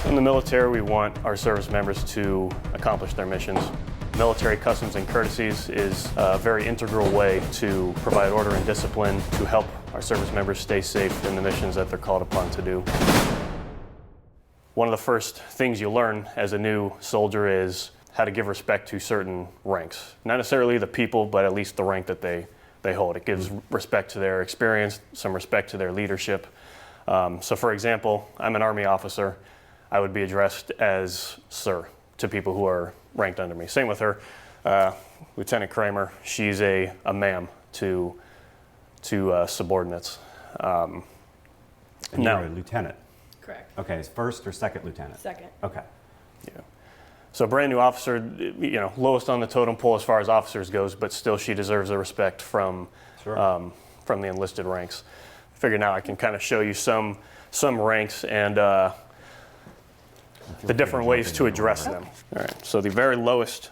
In the military, we want our service members to accomplish their missions. Military customs and courtesies is a very integral way to provide order and discipline to help our service members stay safe in the missions that they're called upon to do. One of the first things you learn as a new soldier is how to give respect to certain ranks. Not necessarily the people, but at least the rank that they hold. It gives respect to their experience, some respect to their leadership. So for example, I'm an Army officer. I would be addressed as sir to people who are ranked under me. Same with her, Lieutenant Kramer. She's a ma'am to subordinates. And you're a lieutenant? Correct. Okay, it's first or second lieutenant? Second. Okay. Yeah. So a brand new officer, lowest on the totem pole as far as officers goes, but still she deserves the respect from Sure. From the enlisted ranks. I figure now I can kind of show you some ranks and the different ways to address them. All right, so the very lowest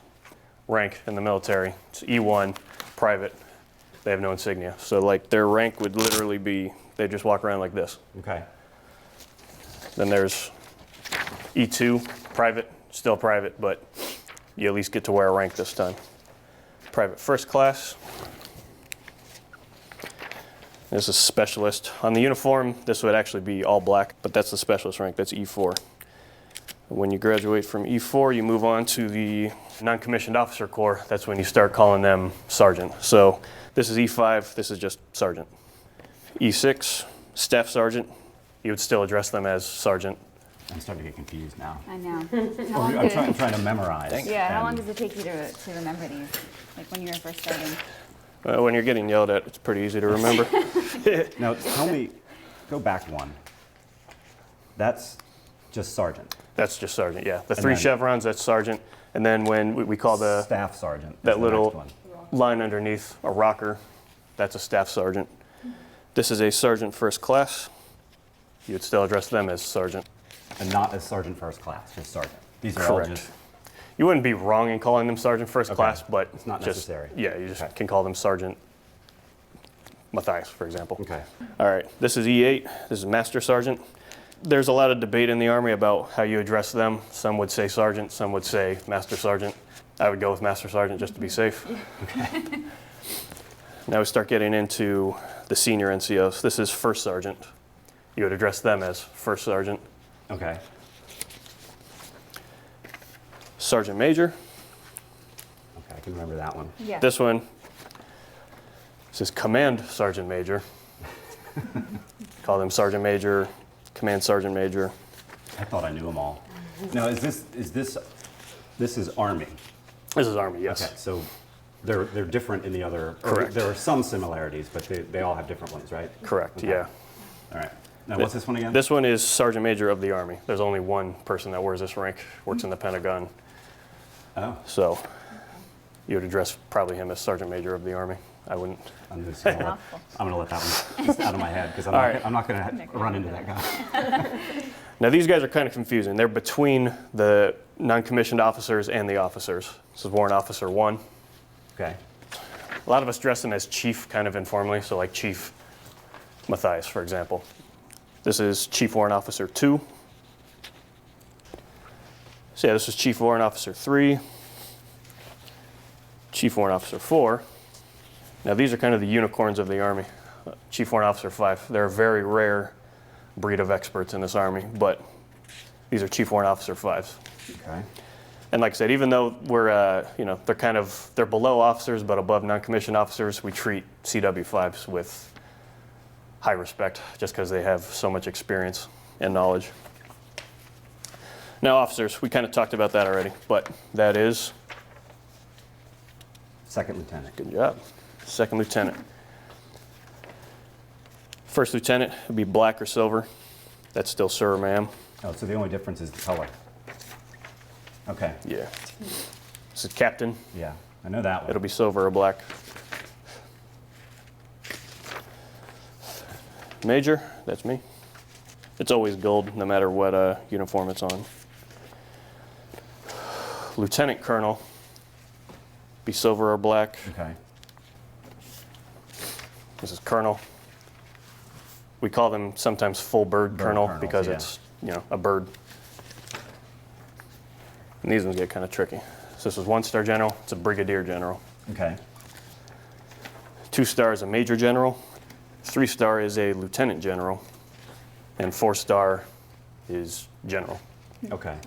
rank in the military, it's E1, private. They have no insignia. So like their rank would literally be, they just walk around like this. Okay. Then there's E2, private, still private, but you at least get to wear a rank this time. Private first class. This is specialist. On the uniform, this would actually be all black, but that's the specialist rank, that's E4. When you graduate from E4, you move on to the non-commissioned officer corps. That's when you start calling them sergeant. So this is E5, this is just sergeant. E6, staff sergeant. You would still address them as sergeant. I'm starting to get confused now. I know. I'm trying to memorize. Yeah, how long does it take you to remember these? Like when you were first starting? When you're getting yelled at, it's pretty easy to remember. Now, tell me, go back one. That's just sergeant. That's just sergeant, yeah. The And three then- chevrons, that's sergeant. And then when we call the Staff sergeant. is that the little next one. line underneath a rocker, that's a staff sergeant. This is a sergeant first class. You would still address them as sergeant. And not as sergeant first class, just sergeant. These are all Correct. just. You wouldn't be wrong in calling them sergeant first Okay. class, but It's not just, necessary. Yeah, you just Okay. can call them sergeant Mathias, for example. Okay. All right, this is E8, this is master sergeant. There's a lot of debate in the Army about how you address them. Some would say sergeant, some would say master sergeant. I would go with master sergeant just to be safe. Okay. Now we start getting into the senior NCOs. This is first sergeant. You would address them as first sergeant. Okay. Sergeant major. Okay, I can remember that one. Yeah. This one, this is command sergeant major. Call them sergeant major, command sergeant major. I thought I knew them all. Now, this is Army? This is Army, yes. Okay, so they're different in the other. or Correct. There are some similarities, but they all have different ones, right? Correct, Okay. yeah. All right. Now, what's this one again? This one is sergeant major of the Army. There's only one person that wears this rank, works in the Pentagon. Oh, So you would address probably him as sergeant major of the Army. I wouldn't. I'm just gonna let that one just out of my head because I'm not going to run into that guy. Now these guys are kind of confusing. They're between the non-commissioned officers and the officers. This is Warrant Officer 1. Okay. A lot of us dress them as chief kind of informally, so like Chief Mathias, for example. This is Chief Warrant Officer 2. So yeah, this is Chief Warrant Officer 3. Chief Warrant Officer 4. Now these are kind of the unicorns of the Army. Chief Warrant Officer 5. They're a very rare breed of experts in this Army, but these are Chief Warrant Officer 5s. Okay. And like I said, even though we're, they're below officers but above non-commissioned officers, we treat CW5s with high respect just because they have so much experience and knowledge. Now officers, we kind of talked about that already, but that is, Second lieutenant. good job, second lieutenant. First lieutenant would be black or silver. That's still sir or ma'am. Oh, so the only difference is the color. Okay. Yeah. This is captain. Yeah, I know that one. It'll be silver or black. Major, that's me. It's always gold, no matter what uniform it's on. Lieutenant colonel, be silver or black. Okay. This is colonel. We call them sometimes full bird colonel colonels, because yeah. it's a bird. And these ones get kind of tricky. So this is 1-star general, it's a brigadier general. Okay. 2-star is a major general. 3-star is a lieutenant general. And 4-star is general. Okay.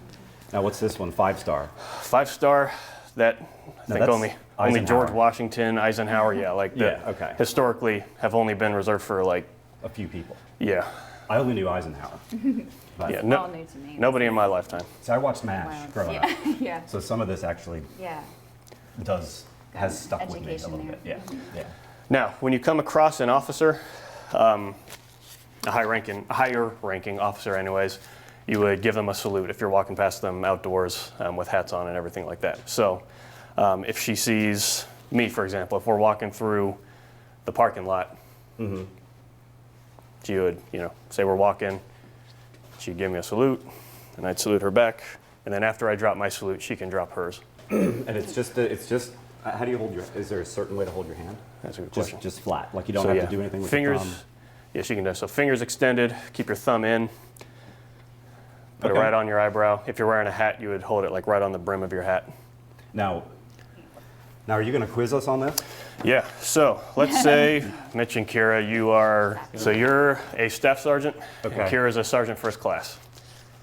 Now what's this one? 5-star. 5-star, that I think that's only Eisenhower. George Washington, Eisenhower, yeah, like Yeah, okay. historically have only been reserved for like, A few people. yeah, I only knew Eisenhower. But, yeah, All new to me. nobody in my lifetime. So I watched MASH Wow. growing Yeah. up. Yeah. So some of this actually Yeah. has stuck with me a Education little bit. there. Yeah. Now, when you come across an officer, a higher ranking officer anyways, you would give them a salute if you're walking past them outdoors with hats on and everything like that. So if she sees me, for example, if we're walking through the parking lot, she would, say we're walking, she'd give me a salute, and I'd salute her back. And then after I drop my salute, she can drop hers. And it's just how do you hold is there a certain way to hold your hand? That's a good question. Just flat, like you don't So, have yeah, to do anything with fingers. your thumb. Yes, you can do so. Fingers extended, keep your thumb in, put it Okay. right on your eyebrow. If you're wearing a hat, you would hold it like right on the brim of your hat. Now are you going to quiz us on this? Yeah, so let's say, Mitch and Keira, you're a staff sergeant, Okay. and Keira's a sergeant first class.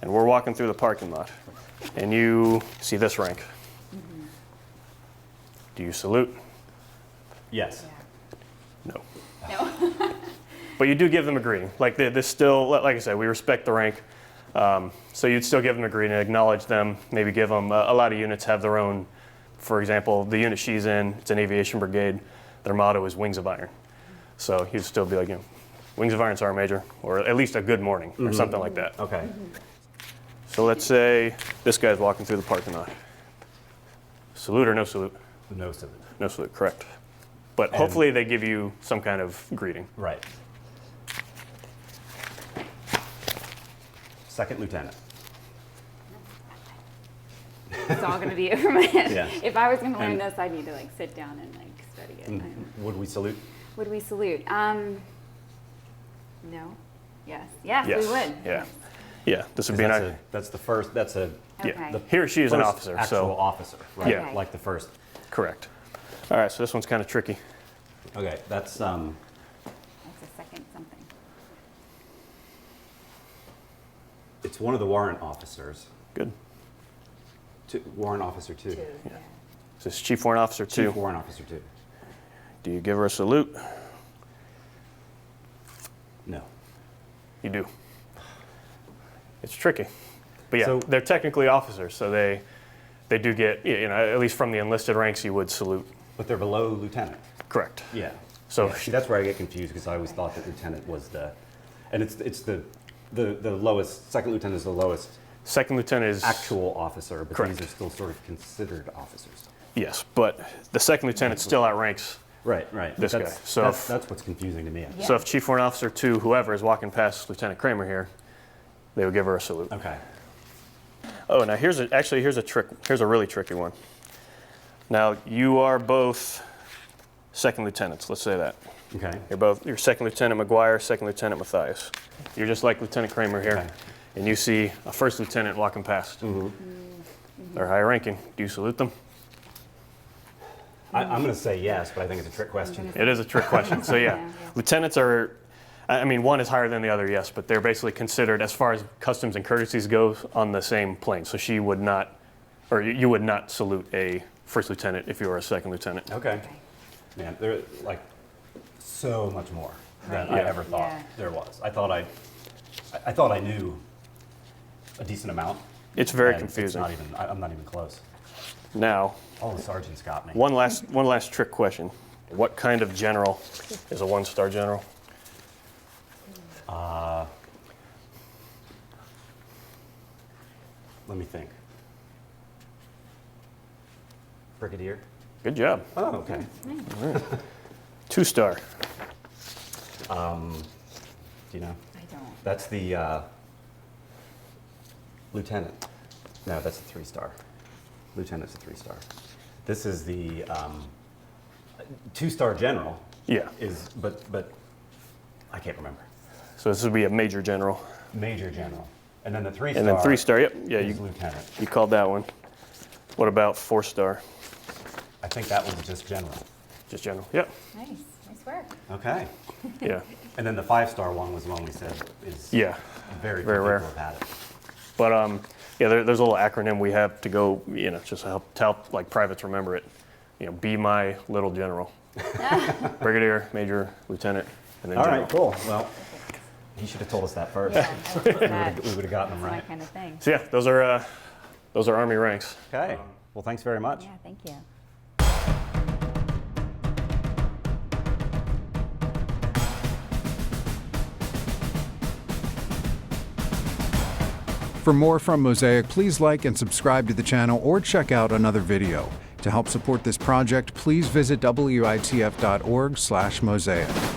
And we're walking through the parking lot, and you see this rank. Do you salute? Yes. No. No. But you do give them a greeting. Like this still, like I said, we respect the rank. So you'd still give them a greeting, acknowledge them, maybe give them, a lot of units have their own, for example, the unit she's in, it's an aviation brigade, their motto is Wings of Iron. So you'd still be like, Wings of Iron, Sergeant Major, or at least a good morning, or something like that. Okay. So let's say this guy's walking through the parking lot. Salute or no salute? No salute. No salute, correct. But hopefully they give you some kind of greeting. Right. Second lieutenant. It's all going to be it for my head. Yeah. If I was going to learn And- this, I'd need to sit down and study it. Would we salute? Would we salute? No. Yes. Yes, Yes. we would. Yeah. Yeah. This would be an That's the first. That's a yeah. Okay. He or she is an first officer, actual so officer, right? Yeah. Like the first. correct. All right, so this one's kind of tricky. Okay, that's That's a second something. it's one of the warrant officers. Good. Warrant officer 2. Yeah. This is Chief Warrant Officer 2. Chief warrant officer 2. Do you give her a salute? No. You do. It's tricky. But yeah, So- they're technically officers, so they do get, at least from the enlisted ranks, you would salute. But they're below lieutenant. Correct. Yeah. So- Yeah, see, that's where I get confused because I always thought that lieutenant was and it's the lowest. Second lieutenant is the lowest Second lieutenant is actual officer, but Correct. these are still sort of considered officers. yes, but the second lieutenant still outranks. Right. This That's- guy. So that's what's confusing to me. Yeah. So if Chief Warrant Officer 2, whoever is walking past Lieutenant Kramer here, they would give her a salute. Okay. Oh, now here's a trick. Here's a really tricky one. Now you are both second lieutenants. Let's say that. Okay. You're Second Lieutenant McGuire, Second Lieutenant Mathias. You're just like Lieutenant Kramer here, Okay. and you see a first lieutenant walking past. They're high ranking. Do you salute them? I'm going to say yes, but I think it's a trick question. It is a trick question. So yeah, Yeah. lieutenants are, one is higher than the other, yes, but they're basically considered, as far as customs and courtesies go, on the same plane. So she would not, or you would not salute a first lieutenant if you were a second lieutenant. Okay. Man, there like so much more than Right. I ever thought Yeah. there was. I thought I knew a decent amount. It's very and confusing. I'm not even close. Now, All the sergeants got me. one last trick question. What kind of general is a one-star general? Let me think. Brigadier. Good job. Oh, okay. Two-star. Do you know? I don't. That's the lieutenant. No, that's a 3-star. Lieutenant's a 3-star. This is the 2-star general. Yeah. But I can't remember. So this would be a major general. Major general, and then the 3-star. And then 3-star, yep. Yeah, is you lieutenant. called that one. What about 4-star? I think that one's just general. Just general. Yep. Nice, nice work. Okay. Yeah. And then the 5-star one was the one we said is Yeah. very Very few rare. people have had it. But yeah, there's a little acronym we have to go, you know, just to help like privates remember it. You know, be my little general. Brigadier, major, lieutenant, and then All general. right, cool. Well, he should have told us that first. Yeah, I was glad. We would have gotten them That's my right. kind of thing. So yeah, those are Army ranks. Okay. Well, thanks very much. Yeah, thank you. For more from Mosaic, please like and subscribe to the channel or check out another video. To help support this project, please visit witf.org/mosaic.